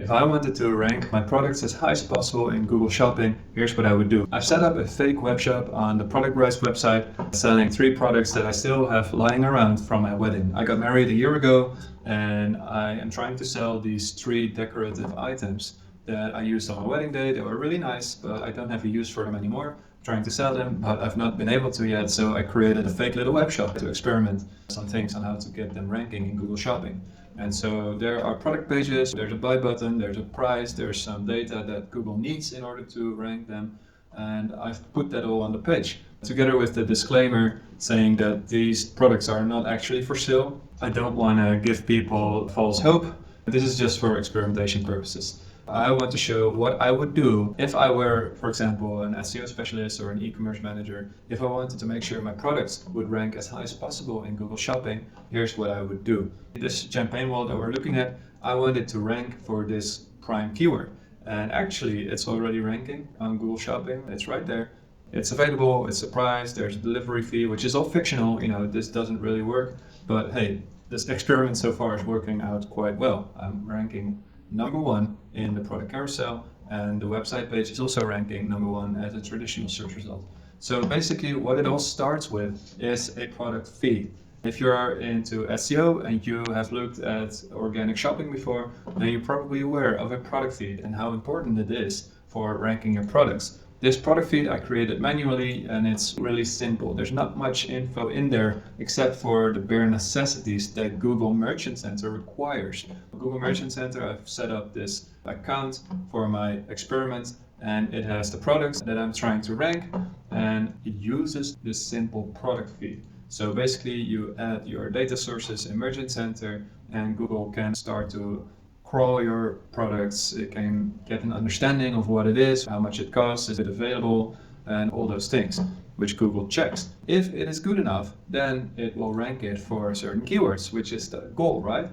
If I wanted to rank my products as high as possible in Google Shopping, here's what I would do. I've set up a fake web shop on the Product Rise website selling 3 products that I still have lying around from my wedding. I got married a year ago and I am trying to sell these 3 decorative items that I used on my wedding day. They were really nice, but I don't have a use for them anymore. I'm trying to sell them, but I've not been able to yet, so I created a fake little web shop to experiment some things on how to get them ranking in Google Shopping. And so there are product pages, there's a buy button, there's a price, there's some data that Google needs in order to rank them. And I've put that all on the page, together with the disclaimer saying that these products are not actually for sale. I don't want to give people false hope. This is just for experimentation purposes. I want to show what I would do if I were, for example, an SEO specialist or an e-commerce manager. If I wanted to make sure my products would rank as high as possible in Google Shopping, here's what I would do. This champagne wall that we're looking at, I wanted to rank for this prime keyword. And actually, it's already ranking on Google Shopping. It's right there. It's available, it's a price, there's a delivery fee, which is all fictional. This doesn't really work. But hey, this experiment so far is working out quite well. I'm ranking number 1 in the product carousel, and the website page is also ranking number 1 as a traditional search result. So basically what it all starts with is a product feed. If you're into SEO and you have looked at organic shopping before, then you're probably aware of a product feed and how important it is for ranking your products. This product feed I created manually, and it's really simple. There's not much info in there except for the bare necessities that Google Merchant Center requires. Google Merchant Center, I've set up this account for my experiment, and it has the products that I'm trying to rank, and it uses this simple product feed. So basically you add your data sources in Merchant Center, and Google can start to crawl your products. It can get an understanding of what it is, how much it costs, is it available, and all those things, which Google checks. If it is good enough, then it will rank it for certain keywords, which is the goal, right?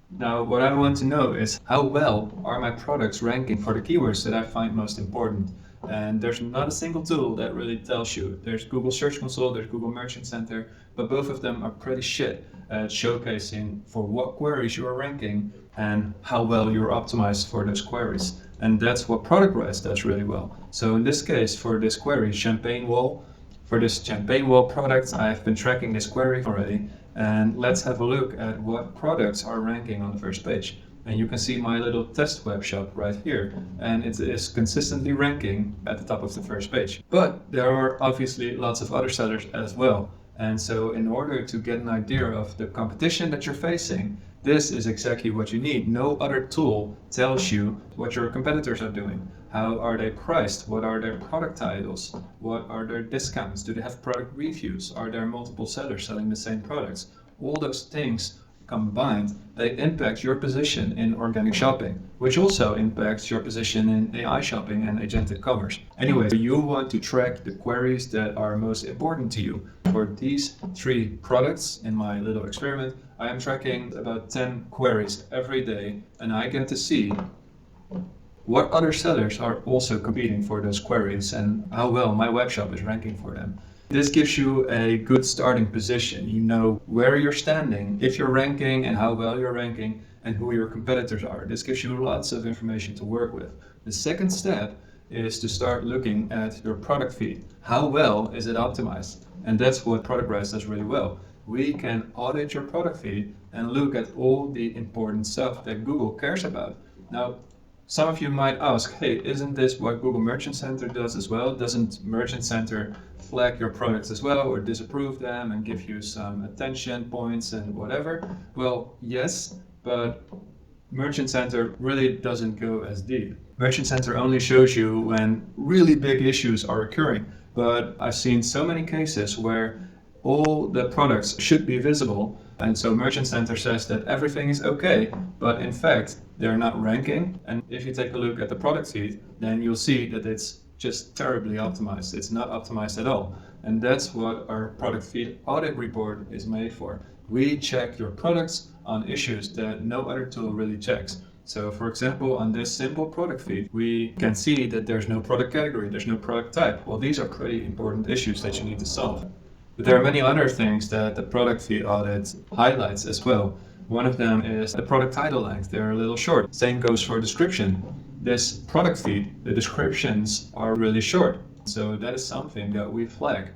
Now, what I want to know is how well are my products ranking for the keywords that I find most important. And there's not a single tool that really tells you. There's Google Search Console, there's Google Merchant Center, but both of them are pretty shit at showcasing for what queries you are ranking and how well you're optimized for those queries. And that's what Product Rise does really well. So in this case, for this query, champagne wall, for this champagne wall product, I've been tracking this query already. And let's have a look at what products are ranking on the first page. And you can see my little test web shop right here, and it is consistently ranking at the top of the first page. But there are obviously lots of other sellers as well. And so in order to get an idea of the competition that you're facing, this is exactly what you need. No other tool tells you what your competitors are doing. How are they priced? What are their product titles? What are their discounts? Do they have product reviews? Are there multiple sellers selling the same products? All those things combined, they impact your position in organic shopping, which also impacts your position in AI shopping and agentic commerce. Anyway, you want to track the queries that are most important to you. For these 3 products in my little experiment, I am tracking about 10 queries every day, and I get to see what other sellers are also competing for those queries and how well my webshop is ranking for them. This gives you a good starting position. You know where you're standing, if you're ranking and how well you're ranking, and who your competitors are. This gives you lots of information to work with. The second step is to start looking at your product feed. How well is it optimized? And that's what Product Rise does really well. We can audit your product feed and look at all the important stuff that Google cares about. Now, some of you might ask, hey, isn't this what Google Merchant Center does as well? Doesn't Merchant Center flag your products as well, or disapprove them and give you some attention points and whatever? Well, yes, but Merchant Center really doesn't go as deep. Merchant Center only shows you when really big issues are occurring. But I've seen so many cases where all the products should be visible, and so Merchant Center says that everything is okay, but in fact they're not ranking. And if you take a look at the product feed, then you'll see that it's just terribly optimized. It's not optimized at all. And that's what our product feed audit report is made for. We check your products on issues that no other tool really checks. So for example, on this simple product feed, we can see that there's no product category, there's no product type. Well, these are pretty important issues that you need to solve. But there are many other things that the product feed audit highlights as well. One of them is the product title length. They're a little short. Same goes for description. This product feed, the descriptions are really short. So that is something that we flag,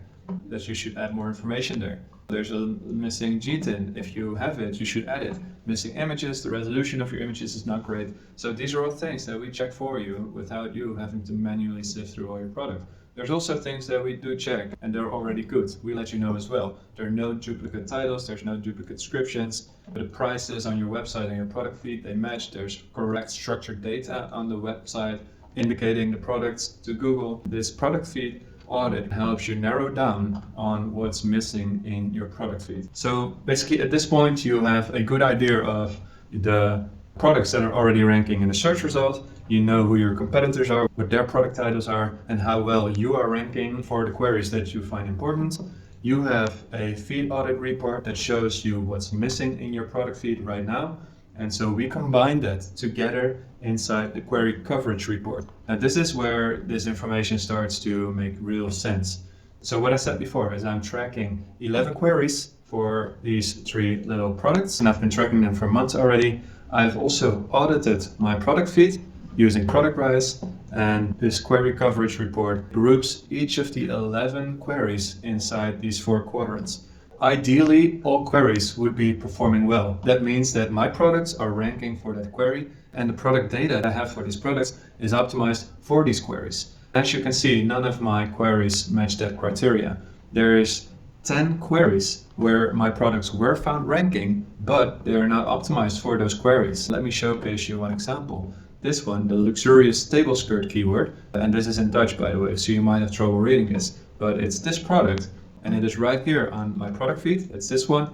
that you should add more information there. There's a missing GTIN. If you have it, you should add it. Missing images, the resolution of your images is not great. So these are all things that we check for you without you having to manually sift through all your product. There's also things that we do check, and they're already good. We let you know as well. There are no duplicate titles, there's no duplicate descriptions. The prices on your website and your product feed, they match. There's correct structured data on the website indicating the products to Google. This product feed audit helps you narrow down on what's missing in your product feed. So basically at this point you have a good idea of the products that are already ranking in the search result. You know who your competitors are, what their product titles are, and how well you are ranking for the queries that you find important. You have a feed audit report that shows you what's missing in your product feed right now. And so we combine that together inside the query coverage report. And this is where this information starts to make real sense. So what I said before is I'm tracking 11 queries for these 3 little products, and I've been tracking them for months already. I've also audited my product feed using ProductRise, and this query coverage report groups each of the 11 queries inside these 4 quadrants. Ideally, all queries would be performing well. That means that my products are ranking for that query, and the product data I have for these products is optimized for these queries. As you can see, none of my queries match that criteria. There is 10 queries where my products were found ranking, but they are not optimized for those queries. Let me showcase you one example. This one, the luxurious table skirt keyword, and this is in Dutch by the way, so you might have trouble reading this, but it's this product, and it is right here on my product feed. It's this one.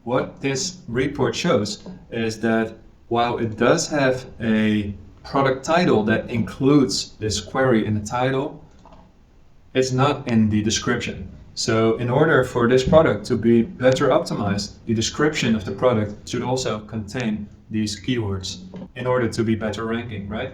What this report shows is that while it does have a product title that includes this query in the title, it's not in the description. So in order for this product to be better optimized, the description of the product should also contain these keywords in order to be better ranking, right?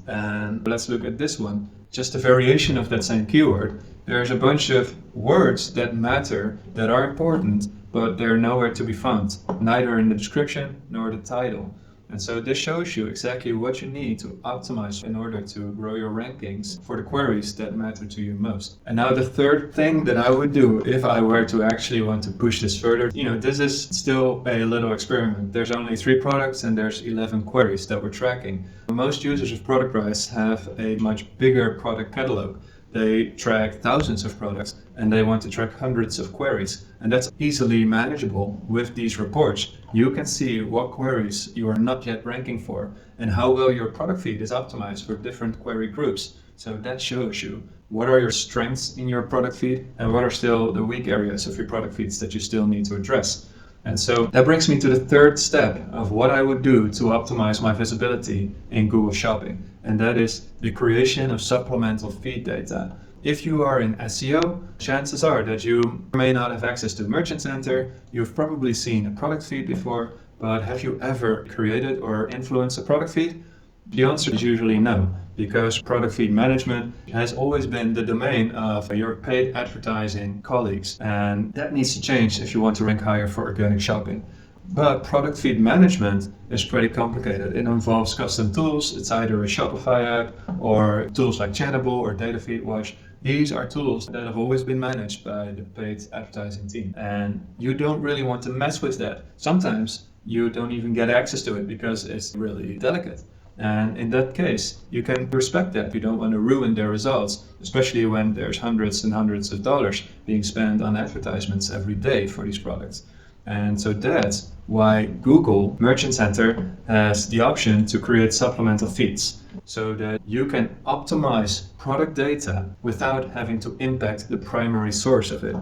And let's look at this one. Just a variation of that same keyword. There's a bunch of words that matter, that are important, but they're nowhere to be found, neither in the description nor the title. And so this shows you exactly what you need to optimize in order to grow your rankings for the queries that matter to you most. And now the third thing that I would do if I were to actually want to push this further, this is still a little experiment. There's only 3 products and there's 11 queries that we're tracking. Most users of ProductRise have a much bigger product catalog. They track thousands of products and they want to track hundreds of queries. And that's easily manageable with these reports. You can see what queries you are not yet ranking for and how well your product feed is optimized for different query groups. So that shows you what are your strengths in your product feed and what are still the weak areas of your product feeds that you still need to address. And so that brings me to the third step of what I would do to optimize my visibility in Google Shopping. And that is the creation of supplemental feed data. If you are in SEO, chances are that you may not have access to Merchant Center. You've probably seen a product feed before, but have you ever created or influenced a product feed? The answer is usually no, because product feed management has always been the domain of your paid advertising colleagues, and that needs to change if you want to rank higher for organic shopping. But product feed management is pretty complicated. It involves custom tools. It's either a Shopify app or tools like Chattable or Data Feed Watch. These are tools that have always been managed by the paid advertising team, and you don't really want to mess with that. Sometimes you don't even get access to it because it's really delicate. And in that case, you can respect that. You don't want to ruin their results, especially when there's hundreds and hundreds of dollars being spent on advertisements every day for these products. And so that's why Google Merchant Center has the option to create supplemental feeds so that you can optimize product data without having to impact the primary source of it.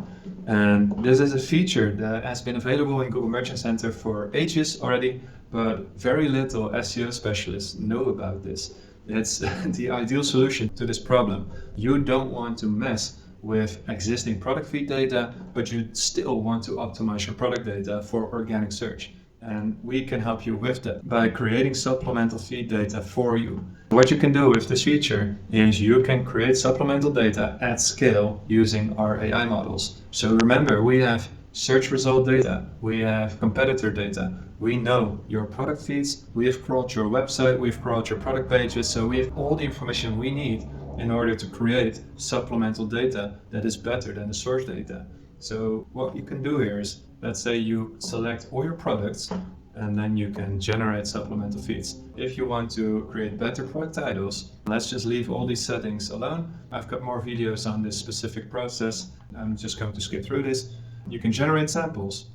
And this is a feature that has been available in Google Merchant Center for ages already, but very little SEO specialists know about this. It's the ideal solution to this problem. You don't want to mess with existing product feed data, but you still want to optimize your product data for organic search. And we can help you with that by creating supplemental feed data for you. What you can do with this feature is you can create supplemental data at scale using our AI models. So remember, we have search result data, we have competitor data, we know your product feeds, we have crawled your website, we've crawled your product pages, so we have all the information we need in order to create supplemental data that is better than the source data. So what you can do here is, let's say you select all your products and then you can generate supplemental feeds. If you want to create better product titles, let's just leave all these settings alone. I've got more videos on this specific process. I'm just going to skip through this. You can generate samples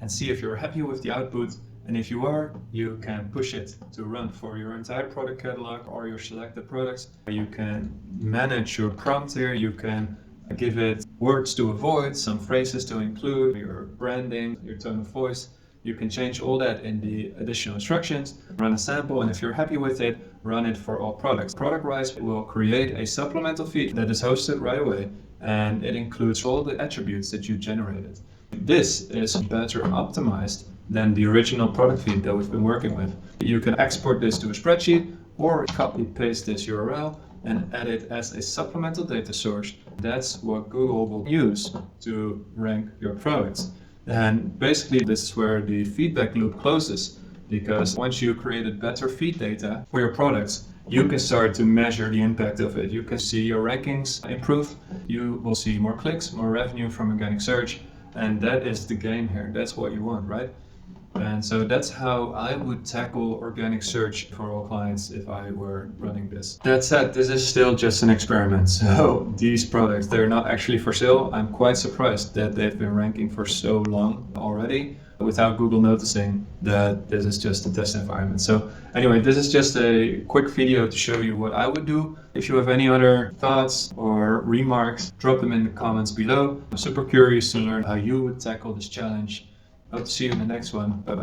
and see if you're happy with the output. And if you are, you can push it to run for your entire product catalog or your selected products. You can manage your prompt here. You can give it words to avoid, some phrases to include, your branding, your tone of voice. You can change all that in the additional instructions, run a sample, and if you're happy with it, run it for all products. ProductWise will create a supplemental feed that is hosted right away, and it includes all the attributes that you generated. This is better optimized than the original product feed that we've been working with. You can export this to a spreadsheet or copy paste this URL and add it as a supplemental data source. That's what Google will use to rank your products. And basically this is where the feedback loop closes, because once you created better feed data for your products, you can start to measure the impact of it. You can see your rankings improve, you will see more clicks, more revenue from organic search, and that is the game here. That's what you want, right? And so that's how I would tackle organic search for all clients if I were running this. That said, this is still just an experiment. So these products, they're not actually for sale. I'm quite surprised that they've been ranking for so long already without Google noticing that this is just a test environment. So anyway, this is just a quick video to show you what I would do. If you have any other thoughts or remarks, drop them in the comments below. I'm super curious to learn how you would tackle this challenge. Hope to see you in the next one. Bye bye.